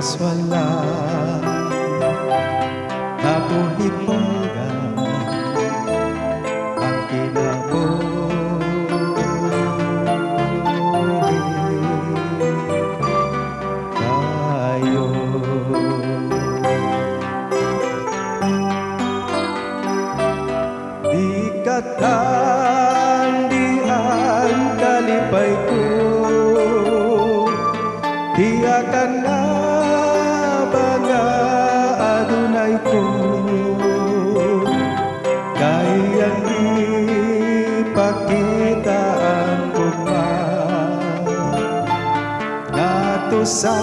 wala kabuhibongga ang kinabuhi tayo. Di katandian kalipay ko, di akan na baga adunay ko, kayang ipakita ang gugma nato sa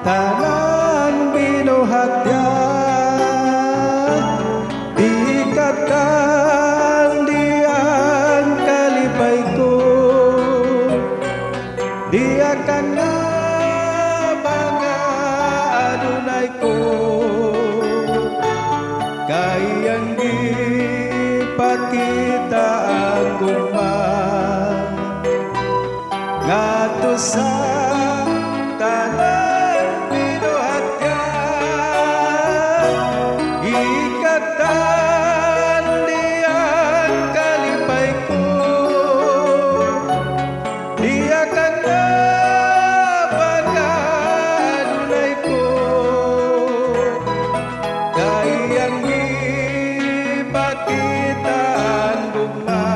tanan binuhatyan. Di katandian kalipay ko, di akan na mga adunay ko, kayang ipakita ang gugma ngadto sa tanan binuhatyan. Ikatandian kalipay ko, di akan na baga adunay ko, kayang ipakita ang gugma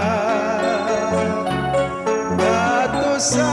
ngadto sa